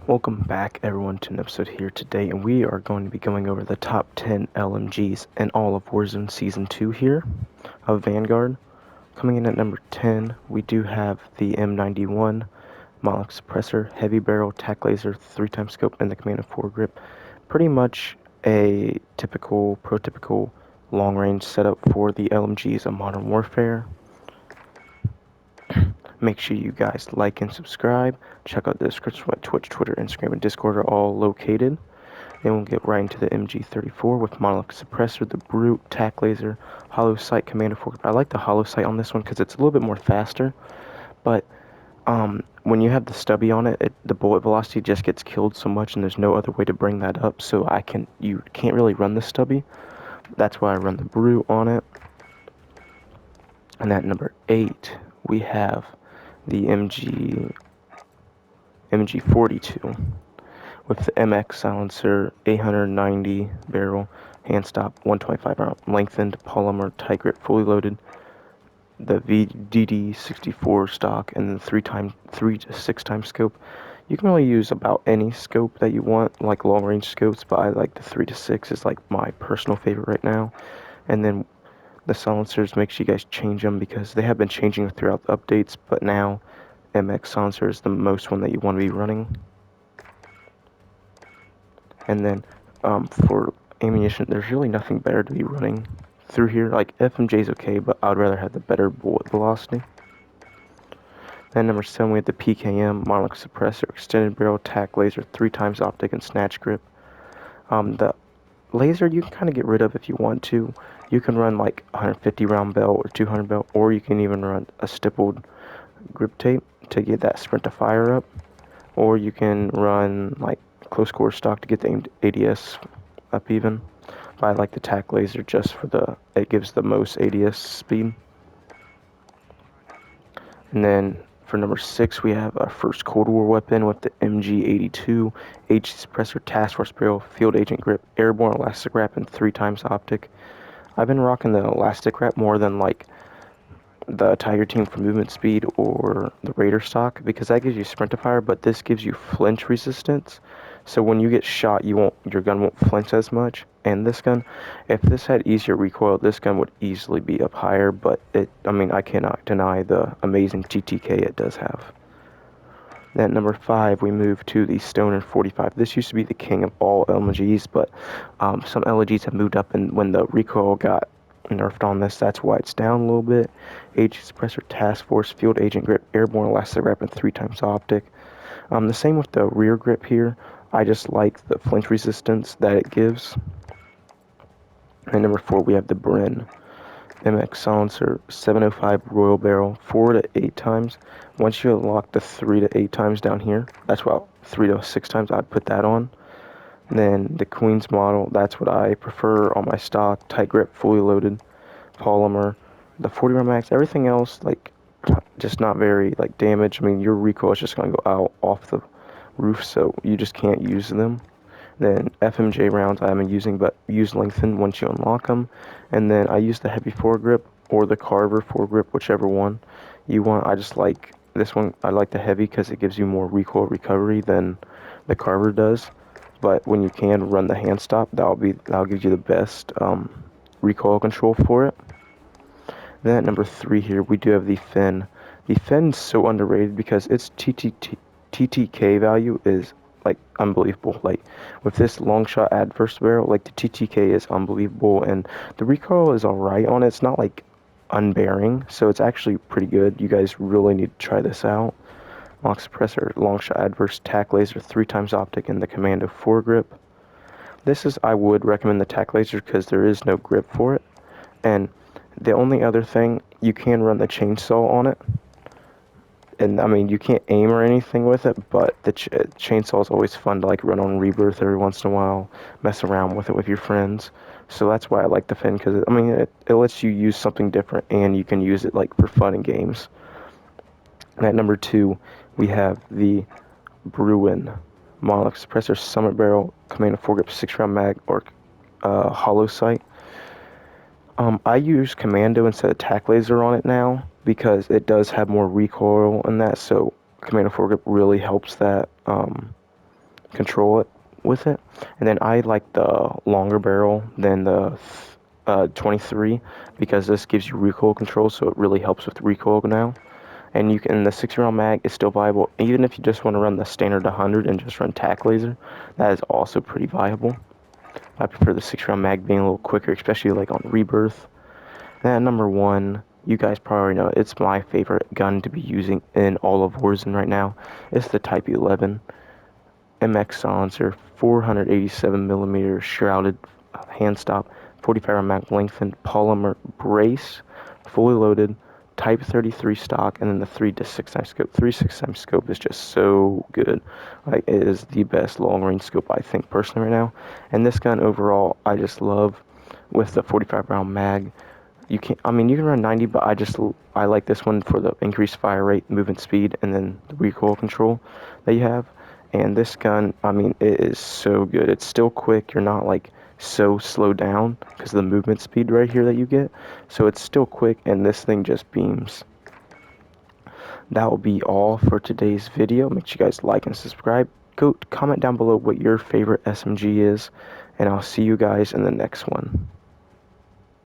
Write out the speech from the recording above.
Welcome back everyone to an episode here today, and we are going to be going over the top 10 LMGs in all of Warzone Season 2 here of Vanguard. Coming in at number 10, we do have the M91, Moloch Suppressor, Heavy Barrel, Tac Laser, 3x Scope, and the Commando foregrip. Pretty much a prototypical long-range setup for the LMGs of Modern Warfare. Make sure you guys like and subscribe. Check out the description where Twitch, Twitter, Instagram, and Discord are all located. Then we'll get right into the MG34 with Monolith Suppressor, the Brute, Tac Laser, Hollow Sight, Commando foregrip. I like the Hollow Sight on this one because it's a little bit more faster. But when you have the stubby on it, the bullet velocity just gets killed so much, and there's no other way to bring that up. So you can't really run the stubby. That's why I run the Brute on it. And at number 8, we have the MG42 with the MX silencer, 890 barrel, hand stop, 125 round, lengthened polymer, tight grip, fully loaded, the VDD64 stock, and the 3 to 6 times scope. You can really use about any scope that you want, like long range scopes, but I like the 3 to 6 is like my personal favorite right now. And then the silencers, make sure you guys change them because they have been changing throughout the updates, but now MX silencer is the most one that you want to be running. And then for ammunition, there's really nothing better to be running through here. Like FMJ is okay, but I'd rather have the better bullet velocity. Then number 7, we have the PKM, Monolith Suppressor, Extended Barrel, Tac Laser, 3 times optic, and Snatch Grip. The laser you can kind of get rid of if you want to. You can run like 150 round belt or 200 belt, or you can even run a stippled grip tape to get that sprint to fire up, or you can run like close quarter stock to get the ADS up even. But I like the Tac Laser just for it gives the most ADS speed. And then for number 6, we have our first Cold War weapon with the MG82, HC Suppressor, Task Force Barrel, Field Agent Grip, Airborne Elastic Wrap, and 3 times optic. I've been rocking the Elastic Wrap more than like the Tiger Team for movement speed or the Raider stock, because that gives you sprint to fire, but this gives you flinch resistance. So when you get shot, your gun won't flinch as much. And this gun, if this had easier recoil, this gun would easily be up higher, but I cannot deny the amazing TTK it does have. Then at number 5, we move to the Stoner 45. This used to be the king of all LMGs, but some LMGs have moved up, and when the recoil got nerfed on this, that's why it's down a little bit. HC Suppressor, Task Force, Field Agent Grip, Airborne Elastic Wrap, and 3 times optic. The same with the rear grip here. I just like the flinch resistance that it gives. And number 4, we have the Bren MX silencer, 705 Royal Barrel, 4 to 8 times. Once you unlock the 3 to 8 times down here, that's about 3 to 6 times I'd put that on. And then the Queen's model, that's what I prefer on my stock. Tight grip, fully loaded, polymer, the 40 round max. Everything else, like, just not very like damage. I mean, your recoil is just gonna go out off the roof, so you just can't use them. Then FMJ rounds I haven't using, but use lengthen once you unlock them. And then I use the heavy foregrip or the Carver foregrip, whichever one you want. I just like this one. I like the heavy because it gives you more recoil recovery than the Carver does. But when you can run the hand stop, that'll give you the best recoil control for it. Then at number 3 here, we do have the Fin. The Fin's so underrated because its TTK value is like unbelievable. Like with this long shot adverse barrel, like the TTK is unbelievable, and the recoil is alright on it. It's not like unbearing, so it's actually pretty good. You guys really need to try this out. Moloch Suppressor, long shot adverse, Tac Laser, 3 times optic, and the Commando foregrip. I would recommend the Tac Laser because there is no grip for it, and the only other thing, you can run the chainsaw on it. And I mean, you can't aim or anything with it, but the chainsaw is always fun to like run on Rebirth every once in a while, mess around with it with your friends. So that's why I like the Fin, because it lets you use something different, and you can use it like for fun in games. And at number 2, we have the Bruin Monolith Suppressor, Summit Barrel, Commando foregrip, 6 round mag, or Hollow Sight. I use Commando instead of Tac Laser on it now because it does have more recoil in that, so Commando foregrip really helps that control it with it. And then I like the longer barrel than the 23 because this gives you recoil control, so it really helps with recoil now. And you can, the 6-round mag is still viable, even if you just want to run the standard 100 and just run tac laser. That is also pretty viable. I prefer the 6-round mag being a little quicker, especially like on rebirth. And at number 1, you guys probably know it's my favorite gun to be using in all of Warzone right now. It's the Type 11 MX silencer, 487mm shrouded hand stop, 45 round mag lengthened polymer brace, fully loaded, Type 33 stock, and then the 3 to 6 times scope. 3 6 times scope is just so good. Like, it is the best long range scope I think personally right now. And this gun overall I just love with the 45 round mag. You can, I mean, you can run 90, but I like this one for the increased fire rate, movement speed, and then the recoil control that you have. And this gun, I mean, it is so good. It's still quick. You're not like so slowed down because of the movement speed right here that you get. So it's still quick, and this thing just beams. That will be all for today's video. Make sure you guys like and subscribe. Go comment down below what your favorite SMG is, and I'll see you guys in the next one.